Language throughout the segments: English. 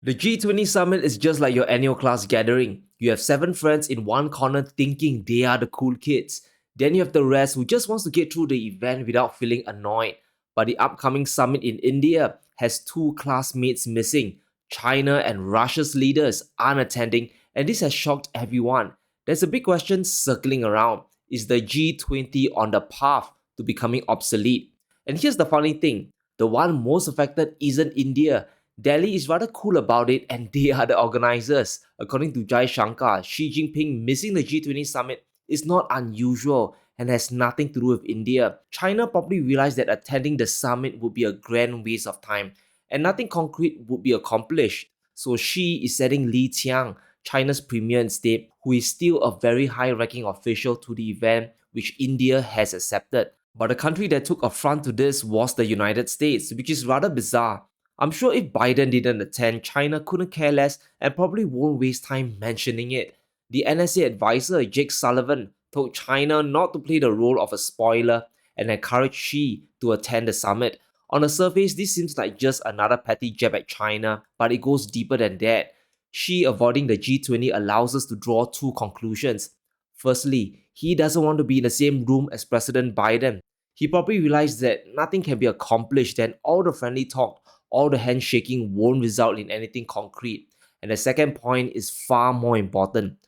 The G20 Summit is just like your annual class gathering. You have 7 friends in one corner thinking they are the cool kids. Then you have the rest who just wants to get through the event without feeling annoyed. But the upcoming summit in India has two classmates missing. China and Russia's leaders aren't attending, and this has shocked everyone. There's a big question circling around. Is the G20 on the path to becoming obsolete? And here's the funny thing, the one most affected isn't India. Delhi is rather cool about it, and they are the organizers. According to Jai Shankar, Xi Jinping missing the G20 summit is not unusual and has nothing to do with India. China probably realized that attending the summit would be a grand waste of time and nothing concrete would be accomplished. So Xi is sending Li Qiang, China's premier instead, who is still a very high-ranking official, to the event, which India has accepted. But the country that took affront to this was the United States, which is rather bizarre. I'm sure if Biden didn't attend, China couldn't care less and probably won't waste time mentioning it. The NSA advisor Jake Sullivan told China not to play the role of a spoiler and encouraged Xi to attend the summit. On the surface, this seems like just another petty jab at China, but it goes deeper than that. Xi avoiding the G20 allows us to draw two conclusions. Firstly, he doesn't want to be in the same room as President Biden. He probably realized that nothing can be accomplished and all the friendly talk, all the handshaking won't result in anything concrete. And the second point is far more important.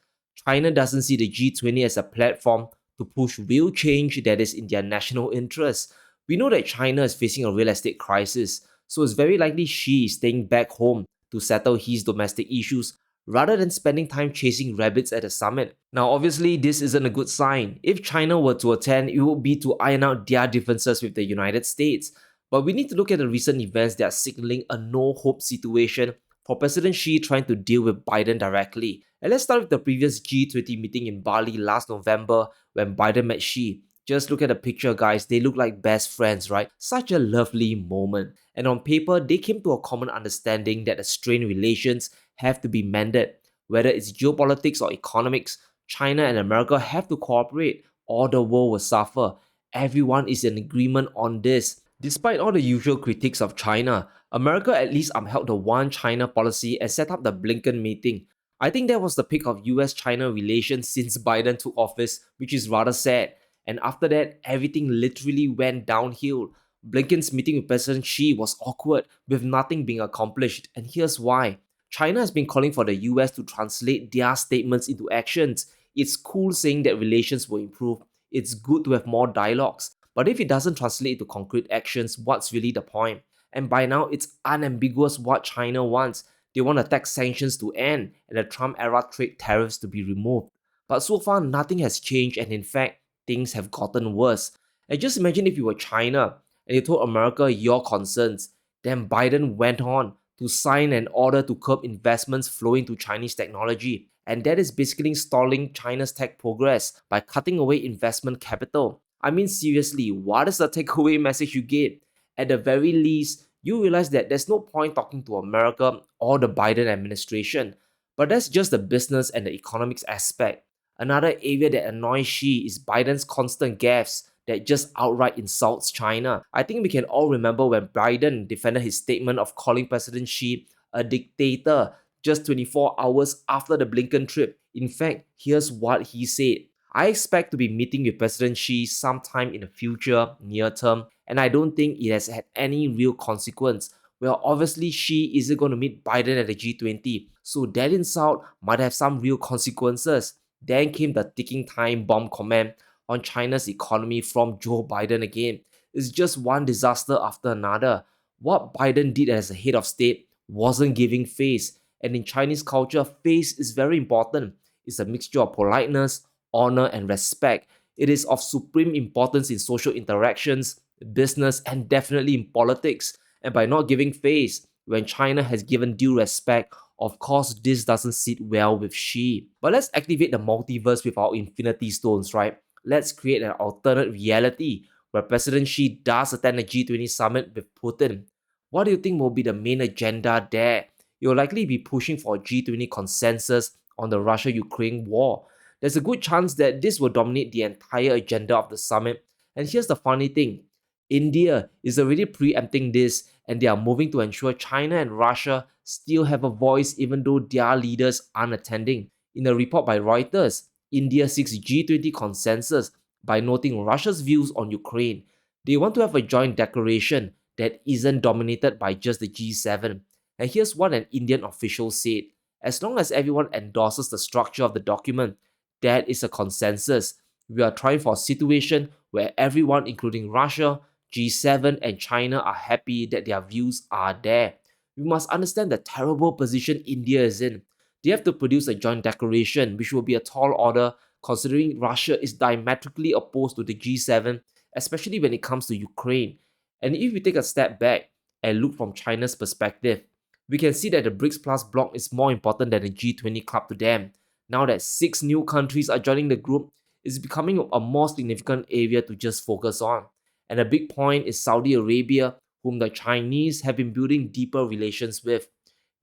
China doesn't see the G20 as a platform to push real change that is in their national interest. We know that China is facing a real estate crisis, so it's very likely Xi is staying back home to settle his domestic issues rather than spending time chasing rabbits at the summit. Now, obviously, this isn't a good sign. If China were to attend, it would be to iron out their differences with the United States. But we need to look at the recent events that are signaling a no-hope situation for President Xi trying to deal with Biden directly. And let's start with the previous G20 meeting in Bali last November when Biden met Xi. Just look at the picture, guys. They look like best friends, right? Such a lovely moment. And on paper, they came to a common understanding that the strained relations have to be mended. Whether it's geopolitics or economics, China and America have to cooperate or the world will suffer. Everyone is in agreement on this. Despite all the usual critiques of China, America at least upheld the One China policy and set up the Blinken meeting. I think that was the peak of US-China relations since Biden took office, which is rather sad. And after that, everything literally went downhill. Blinken's meeting with President Xi was awkward, with nothing being accomplished, and here's why. China has been calling for the US to translate their statements into actions. It's cool saying that relations will improve. It's good to have more dialogues. But if it doesn't translate into concrete actions, what's really the point? And by now, it's unambiguous what China wants. They want the tax sanctions to end and the Trump era trade tariffs to be removed. But so far, nothing has changed, and in fact, things have gotten worse. And just imagine if you were China and you told America your concerns. Then Biden went on to sign an order to curb investments flowing to Chinese technology. And that is basically stalling China's tech progress by cutting away investment capital. I mean, seriously, what is the takeaway message you get? At the very least, you realize that there's no point talking to America or the Biden administration. But that's just the business and the economics aspect. Another area that annoys Xi is Biden's constant gaffes that just outright insults China. I think we can all remember when Biden defended his statement of calling President Xi a dictator just 24 hours after the Blinken trip. In fact, here's what he said. I expect to be meeting with President Xi sometime in the future, near term, and I don't think it has had any real consequence. Well, obviously Xi isn't going to meet Biden at the G20, so that insult might have some real consequences. Then came the ticking time bomb comment on China's economy from Joe Biden again. It's just one disaster after another. What Biden did as a head of state wasn't giving face, and in Chinese culture, face is very important. It's a mixture of politeness, honor, and respect. It is of supreme importance in social interactions, business, and definitely in politics. And by not giving face, when China has given due respect, of course, this doesn't sit well with Xi. But let's activate the multiverse with our Infinity Stones, right? Let's create an alternate reality where President Xi does attend the G20 summit with Putin. What do you think will be the main agenda there? You'll likely be pushing for a G20 consensus on the Russia-Ukraine war. There's a good chance that this will dominate the entire agenda of the summit. And here's the funny thing. India is already preempting this and they are moving to ensure China and Russia still have a voice even though their leaders aren't attending. In a report by Reuters, India seeks G20 consensus by noting Russia's views on Ukraine. They want to have a joint declaration that isn't dominated by just the G7. And here's what an Indian official said: as long as everyone endorses the structure of the document, that is a consensus. We are trying for a situation where everyone, including Russia, G7, and China, are happy that their views are there. We must understand the terrible position India is in. They have to produce a joint declaration, which will be a tall order considering Russia is diametrically opposed to the G7, especially when it comes to Ukraine. And if we take a step back and look from China's perspective, we can see that the BRICS Plus bloc is more important than the G20 club to them. Now that 6 new countries are joining the group, it's becoming a more significant area to just focus on. And a big point is Saudi Arabia, whom the Chinese have been building deeper relations with.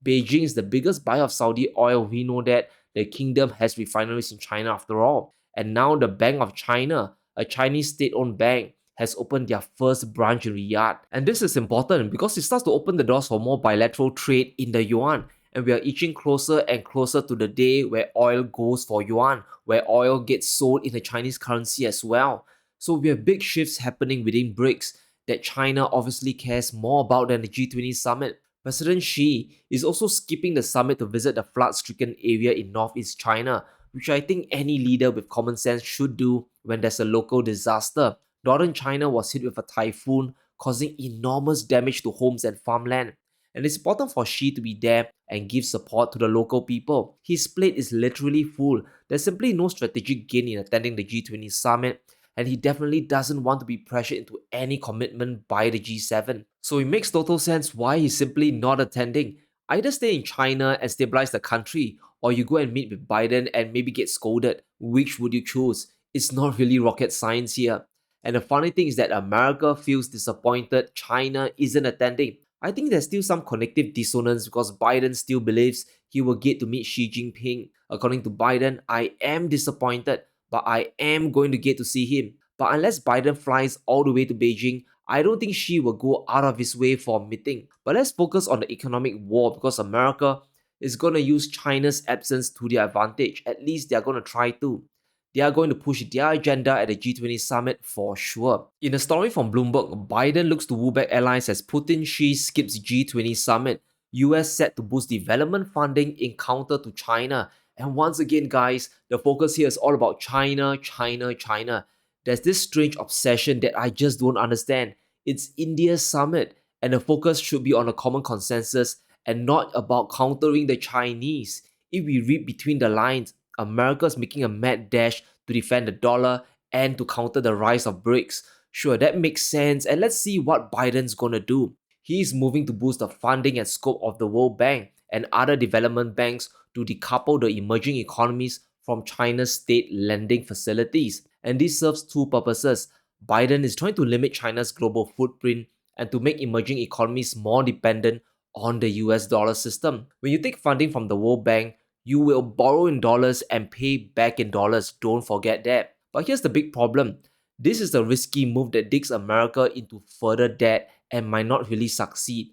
Beijing is the biggest buyer of Saudi oil. We know that the kingdom has refineries in China after all. And now the Bank of China, a Chinese state-owned bank, has opened their first branch in Riyadh. And this is important because it starts to open the doors for more bilateral trade in the yuan. And we are inching closer and closer to the day where oil goes for yuan, where oil gets sold in the Chinese currency as well. So we have big shifts happening within BRICS that China obviously cares more about than the G20 summit. President Xi is also skipping the summit to visit the flood-stricken area in northeast China, which I think any leader with common sense should do when there's a local disaster. Northern China was hit with a typhoon, causing enormous damage to homes and farmland. And it's important for Xi to be there and give support to the local people. His plate is literally full. There's simply no strategic gain in attending the G20 summit, and he definitely doesn't want to be pressured into any commitment by the G7. So it makes total sense why he's simply not attending. Either stay in China and stabilize the country, or you go and meet with Biden and maybe get scolded. Which would you choose? It's not really rocket science here. And the funny thing is that America feels disappointed China isn't attending. I think there's still some cognitive dissonance because Biden still believes he will get to meet Xi Jinping. According to Biden, I am disappointed, but I am going to get to see him. But unless Biden flies all the way to Beijing, I don't think Xi will go out of his way for a meeting. But let's focus on the economic war because America is going to use China's absence to their advantage. At least they are going to try to. They are going to push their agenda at the G20 summit for sure. In a story from Bloomberg, Biden looks to woo back allies as Putin Xi skips G20 summit. US set to boost development funding in counter to China. And once again, guys, the focus here is all about China, China, China. There's this strange obsession that I just don't understand. It's India's summit, and the focus should be on a common consensus and not about countering the Chinese. If we read between the lines, America's making a mad dash to defend the dollar and to counter the rise of BRICS. Sure, that makes sense, and let's see what Biden's gonna do. He's moving to boost the funding and scope of the World Bank and other development banks to decouple the emerging economies from China's state lending facilities. And this serves two purposes. Biden is trying to limit China's global footprint and to make emerging economies more dependent on the US dollar system. When you take funding from the World Bank, you will borrow in dollars and pay back in dollars. Don't forget that. But here's the big problem. This is a risky move that digs America into further debt and might not really succeed.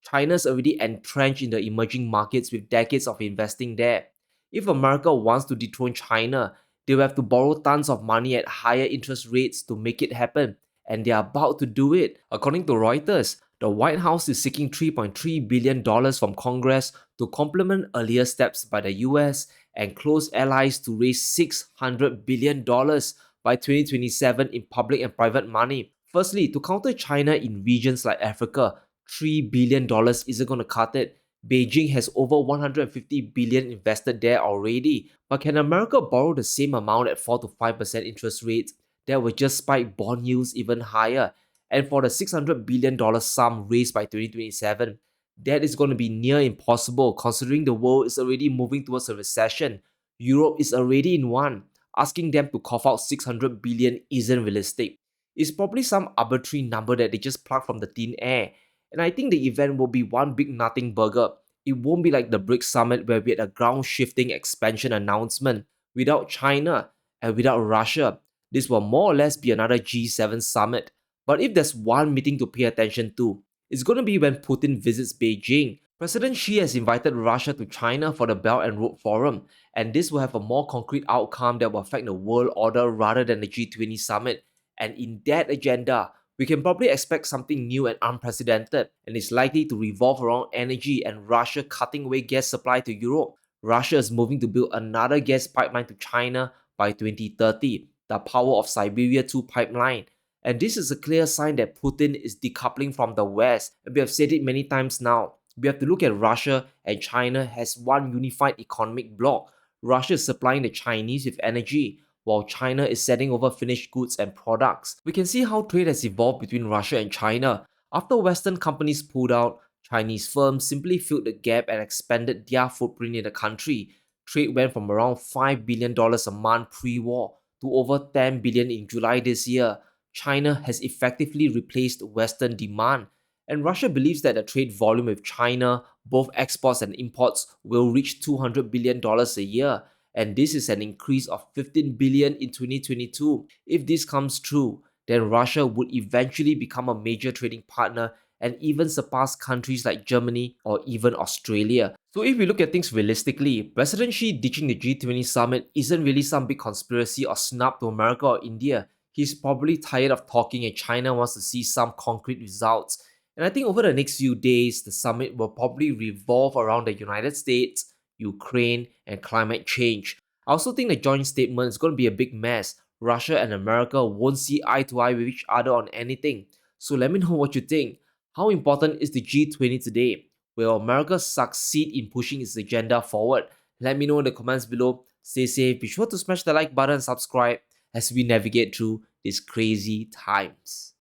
China's already entrenched in the emerging markets with decades of investing there. If America wants to dethrone China, they will have to borrow tons of money at higher interest rates to make it happen, and they are about to do it. According to Reuters, the White House is seeking $3.3 billion from Congress to complement earlier steps by the US and close allies to raise $600 billion by 2027 in public and private money. Firstly, to counter China in regions like Africa, $3 billion isn't going to cut it. Beijing has over 150 billion invested there already, but can America borrow the same amount at 4 to 5% interest rates? That would just spike bond yields even higher. And for the $600 billion sum raised by 2027, that is going to be near impossible considering the world is already moving towards a recession. Europe is already in one. Asking them to cough out 600 billion isn't realistic. It's probably some arbitrary number that they just plucked from the thin air. And I think the event will be one big nothing burger. It won't be like the BRICS summit where we had a ground shifting expansion announcement without China and without Russia. This will more or less be another G7 summit. But if there's one meeting to pay attention to, it's going to be when Putin visits Beijing. President Xi has invited Russia to China for the Belt and Road Forum, and this will have a more concrete outcome that will affect the world order rather than the G20 summit. And in that agenda, we can probably expect something new and unprecedented, and it's likely to revolve around energy and Russia cutting away gas supply to Europe. Russia is moving to build another gas pipeline to China by 2030, the Power of Siberia 2 pipeline. And this is a clear sign that Putin is decoupling from the West, and we have said it many times now. We have to look at Russia and China as one unified economic bloc. Russia is supplying the Chinese with energy, while China is sending over finished goods and products. We can see how trade has evolved between Russia and China. After Western companies pulled out, Chinese firms simply filled the gap and expanded their footprint in the country. Trade went from around $5 billion a month pre-war to over $10 billion in July this year. China has effectively replaced Western demand, and Russia believes that the trade volume with China, both exports and imports, will reach $200 billion a year. And this is an increase of 15 billion in 2022. If this comes true, then Russia would eventually become a major trading partner and even surpass countries like Germany or even Australia. So if we look at things realistically, President Xi ditching the G20 summit isn't really some big conspiracy or snub to America or India. He's probably tired of talking and China wants to see some concrete results. And I think over the next few days, the summit will probably revolve around the United States, Ukraine, and climate change. I also think the joint statement is going to be a big mess. Russia and America won't see eye to eye with each other on anything. So let me know what you think. How important is the G20 today? Will America succeed in pushing its agenda forward? Let me know in the comments below. Stay safe, be sure to smash the like button and subscribe as we navigate through these crazy times.